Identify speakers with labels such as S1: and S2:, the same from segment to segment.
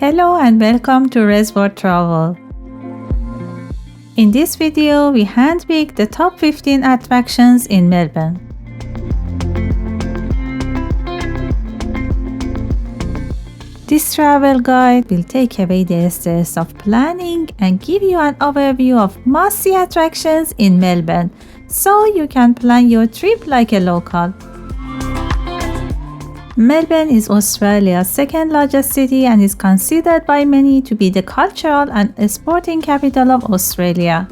S1: Hello and welcome to Resort Travel. In this video, we handpicked the top 15 attractions in Melbourne. This travel guide will take away the stress of planning and give you an overview of must-see attractions in Melbourne, so you can plan your trip like a local. Melbourne is Australia's second largest city and is considered by many to be the cultural and sporting capital of Australia.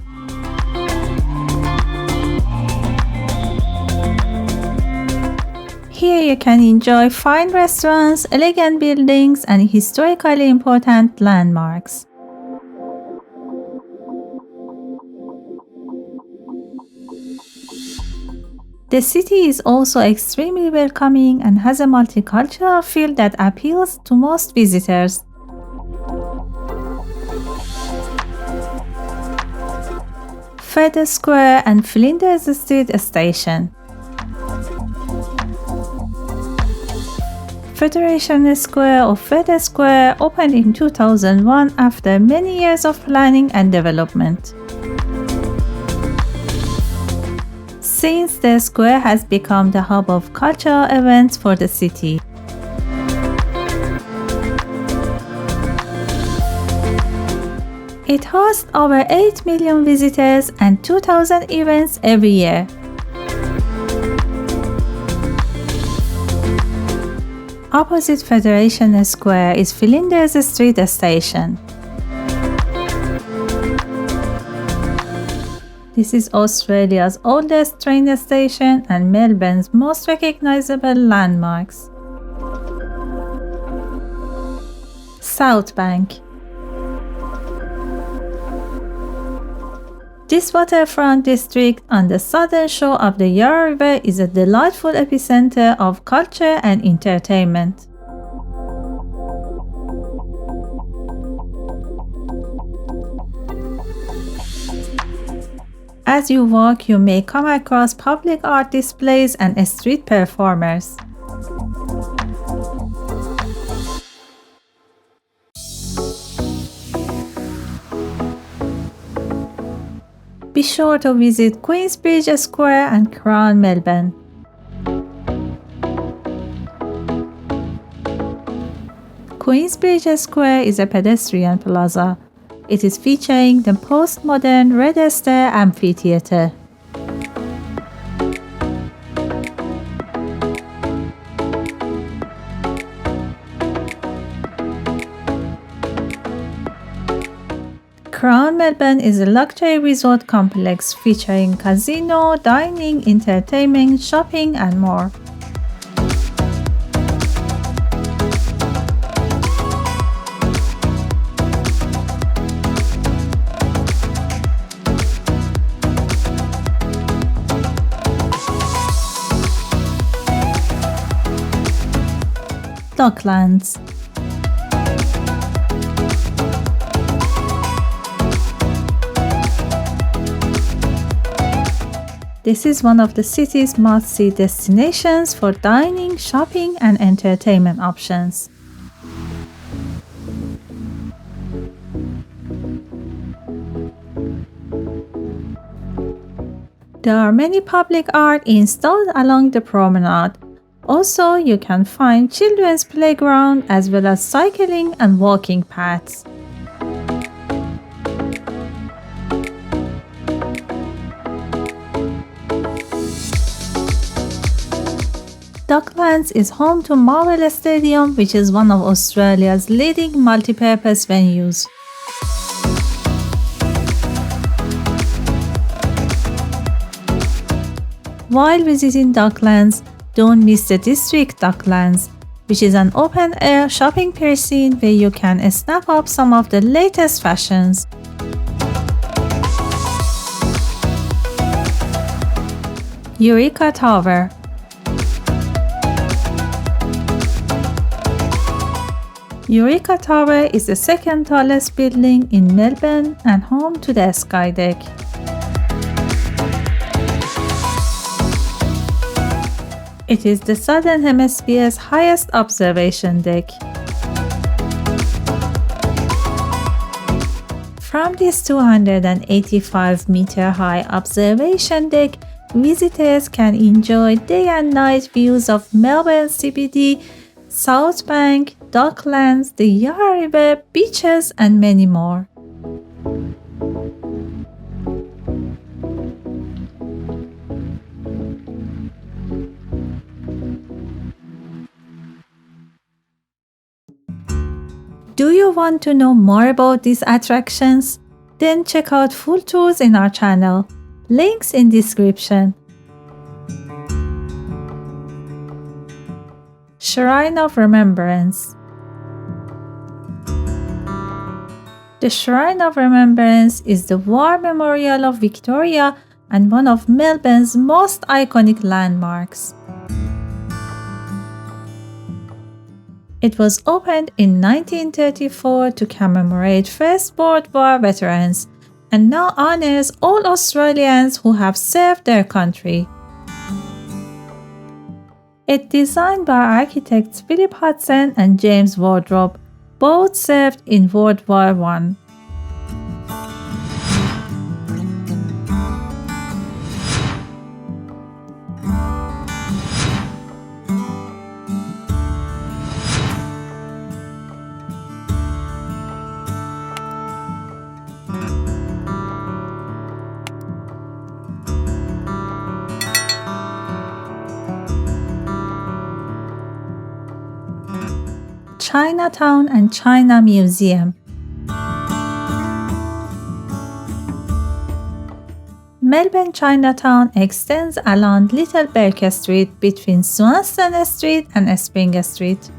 S1: Here you can enjoy fine restaurants, elegant buildings, and historically important landmarks. The city is also extremely welcoming and has a multicultural feel that appeals to most visitors. Fitzroy Square and Flinders Street Station. Federation Square or Fitzroy Square opened in 2001 after many years of planning and development. Since the square has become the hub of cultural events for the city. It hosts over 8 million visitors and 2,000 events every year. Opposite Federation Square is Flinders Street Station. This is Australia's oldest train station and Melbourne's most recognizable landmarks. Southbank. This waterfront district on the southern shore of the Yarra River is a delightful epicenter of culture and entertainment. As you walk, you may come across public art displays and street performers. Be sure to visit Queensbridge Square and Crown Melbourne. Queensbridge Square is a pedestrian plaza. It is featuring the postmodern Red Star Amphitheatre. Crown Melbourne is a luxury resort complex featuring casino, dining, entertainment, shopping, and more. Docklands. This is one of the city's must-see destinations for dining, shopping, and entertainment options. There are many public art installed along the promenade. Also, you can find children's playground as well as cycling and walking paths. Docklands is home to Marvel Stadium, which is one of Australia's leading multi-purpose venues. While visiting Docklands, don't miss the District Docklands, which is an open-air shopping precinct where you can snap up some of the latest fashions. Eureka Tower. Eureka Tower is the second tallest building in Melbourne and home to the Skydeck. It is the Southern Hemisphere's highest observation deck. From this 285-meter high observation deck, visitors can enjoy day and night views of Melbourne CBD, Southbank, Docklands, the Yarra River, beaches, and many more. Do you want to know more about these attractions? Then check out full tours in our channel. Links in description. Shrine of Remembrance. The Shrine of Remembrance is the war memorial of Victoria and one of Melbourne's most iconic landmarks. It was opened in 1934 to commemorate First World War veterans and now honors all Australians who have served their country. It's designed by architects Philip Hudson and James Wardrobe. Both served in World War I. Chinatown and China Museum. Melbourne Chinatown extends along Little Baker Street between Swanston Street and Spring Street.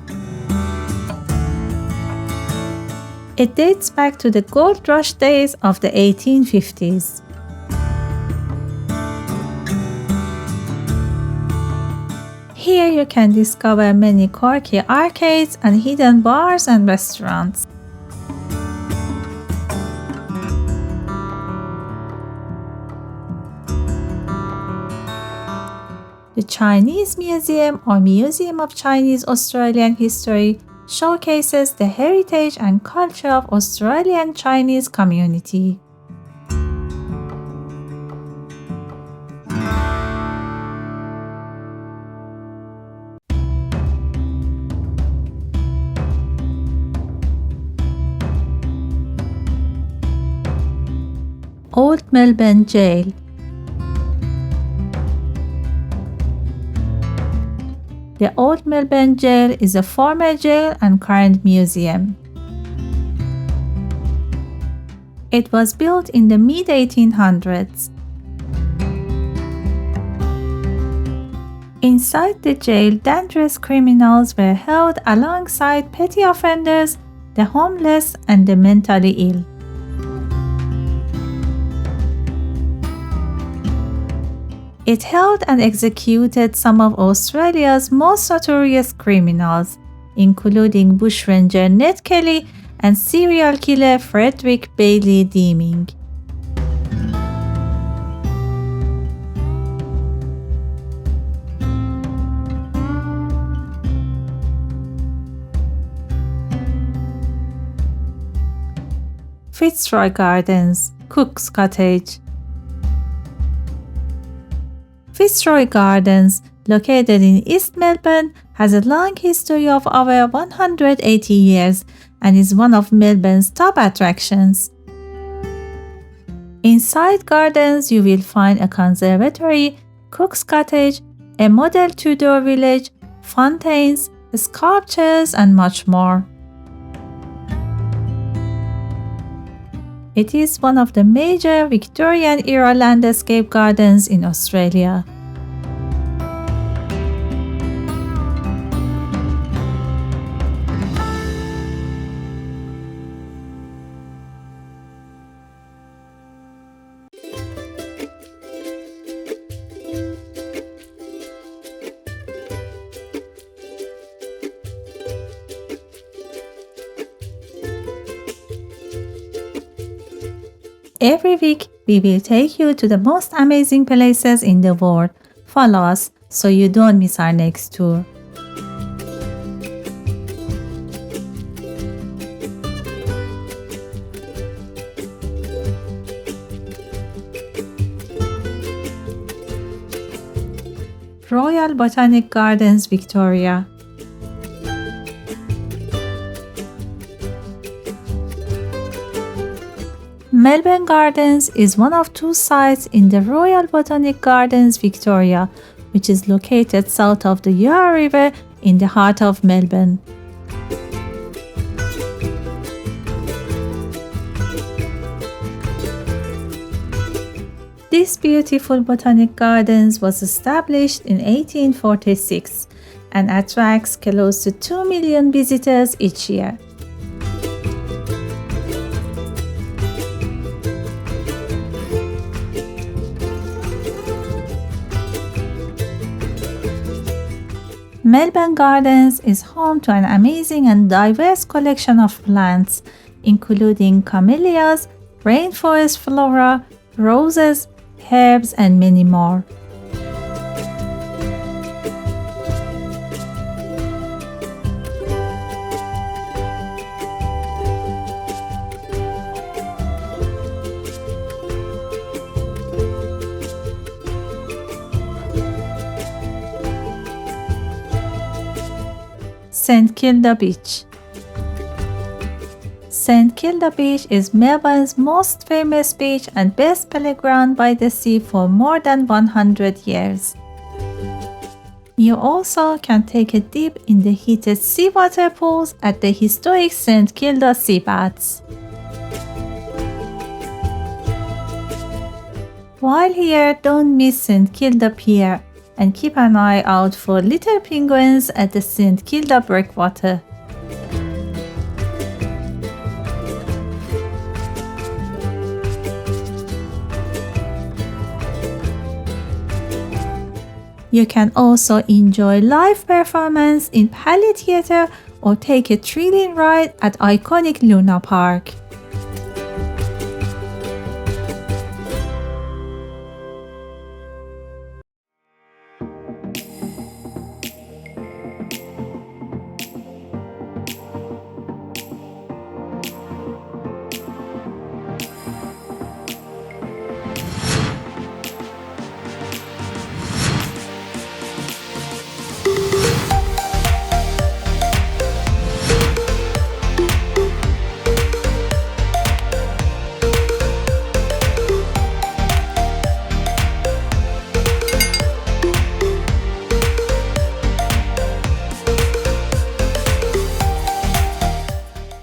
S1: It dates back to the gold rush days of the 1850s. Here you can discover many quirky arcades and hidden bars and restaurants. The Chinese Museum or Museum of Chinese Australian History showcases the heritage and culture of Australian Chinese community. Old Melbourne Gaol. The Old Melbourne Gaol is a former jail and current museum. It was built in the mid-1800s. Inside the jail, dangerous criminals were held alongside petty offenders, the homeless, and the mentally ill. It held and executed some of Australia's most notorious criminals, including bushranger Ned Kelly and serial killer Frederick Bailey Deeming. Fitzroy Gardens, Cook's Cottage. Fitzroy Gardens, located in East Melbourne, has a long history of over 180 years and is one of Melbourne's top attractions. Inside Gardens, you will find a conservatory, Cook's Cottage, a model Tudor village, fountains, sculptures, and much more. It is one of the major Victorian-era landscape gardens in Australia. Every week, we will take you to the most amazing places in the world. Follow us so you don't miss our next tour. Royal Botanic Gardens, Victoria. Melbourne Gardens is one of two sites in the Royal Botanic Gardens, Victoria, which is located south of the Yarra River in the heart of Melbourne. This beautiful botanic gardens was established in 1846 and attracts close to 2 million visitors each year. Melbourne Gardens is home to an amazing and diverse collection of plants, including camellias, rainforest flora, roses, herbs, and many more. St. Kilda Beach. St. Kilda Beach is Melbourne's most famous beach and best playground by the sea for more than 100 years. You also can take a dip in the heated seawater pools at the historic St. Kilda Sea Baths. While here, don't miss St. Kilda Pier and keep an eye out for little penguins at the St. Kilda Breakwater. You can also enjoy live performance in Palais Theatre or take a thrilling ride at iconic Luna Park.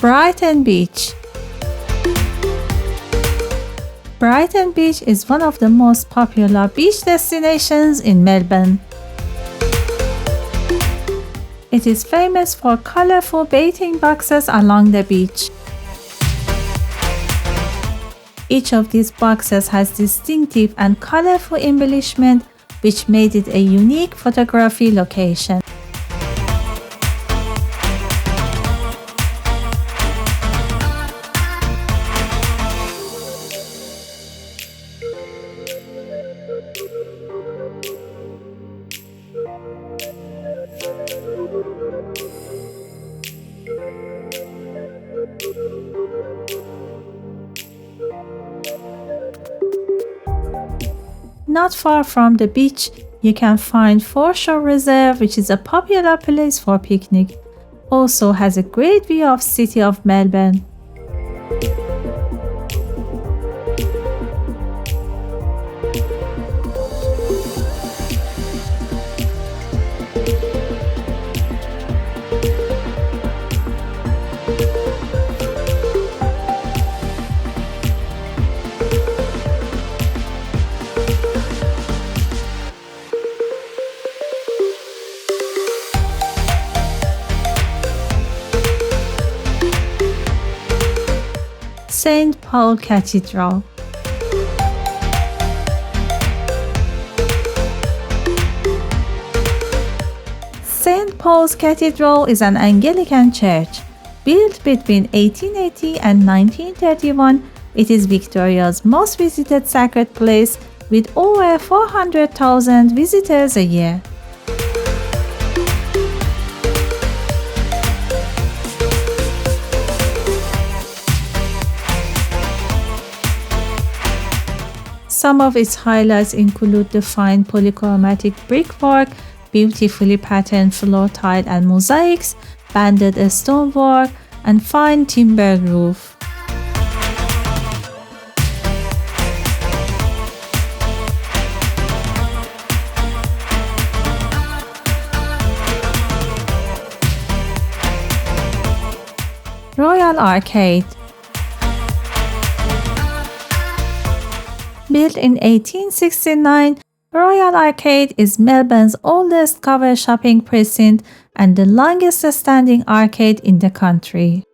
S1: Brighton Beach. Brighton Beach is one of the most popular beach destinations in Melbourne. It is famous for colorful bathing boxes along the beach. Each of these boxes has distinctive and colorful embellishment, which made it a unique photography location. Not far from the beach, you can find Foreshore Reserve, which is a popular place for picnic. Also has a great view of city of Melbourne. St. Paul Cathedral. St. Paul's Cathedral is an Anglican church. Built between 1880 and 1931, it is Victoria's most visited sacred place with over 400,000 visitors a year. Some of its highlights include the fine polychromatic brickwork, beautifully patterned floor tile and mosaics, banded stonework, and fine timber roof. Royal Arcade. Built in 1869, Royal Arcade is Melbourne's oldest covered shopping precinct and the longest standing arcade in the country.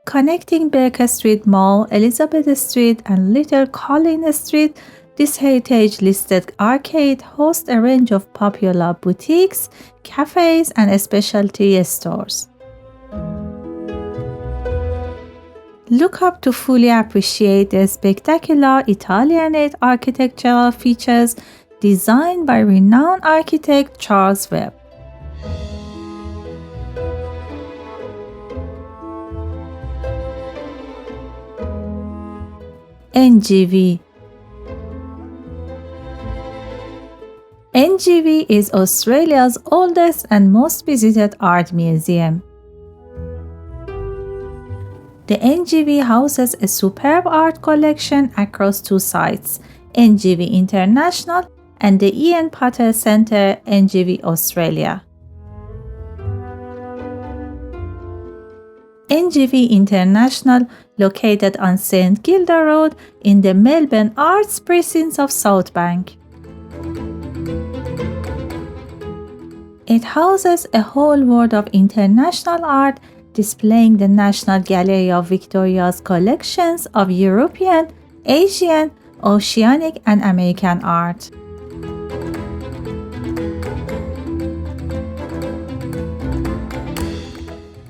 S1: Connecting Baker Street Mall, Elizabeth Street, and Little Collins Street, this heritage-listed arcade hosts a range of popular boutiques, cafes, and specialty stores. Look up to fully appreciate the spectacular Italianate architectural features designed by renowned architect Charles Webb. NGV. NGV is Australia's oldest and most visited art museum. The NGV houses a superb art collection across two sites, NGV International and the Ian Potter Centre, NGV Australia. NGV International, located on St Kilda Road in the Melbourne Arts Precinct of Southbank. It houses a whole world of international art, displaying the National Gallery of Victoria's collections of European, Asian, Oceanic, and American art.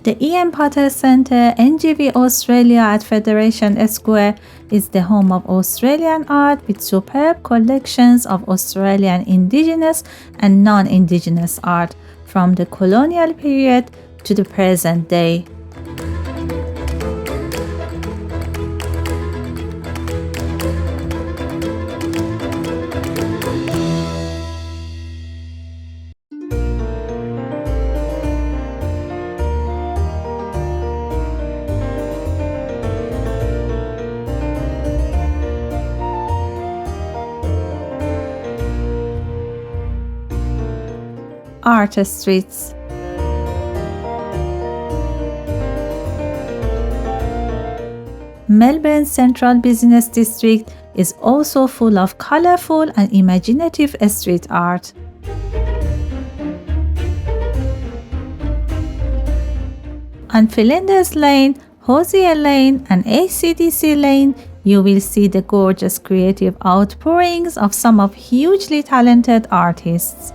S1: The Ian Potter Centre, NGV Australia at Federation Square, is the home of Australian art with superb collections of Australian Indigenous and non-Indigenous art from the colonial period to the present day. Art streets. Melbourne's Central Business District is also full of colorful and imaginative street art. On Flinders Lane, Hosier Lane, and ACDC Lane, you will see the gorgeous creative outpourings of some of hugely talented artists.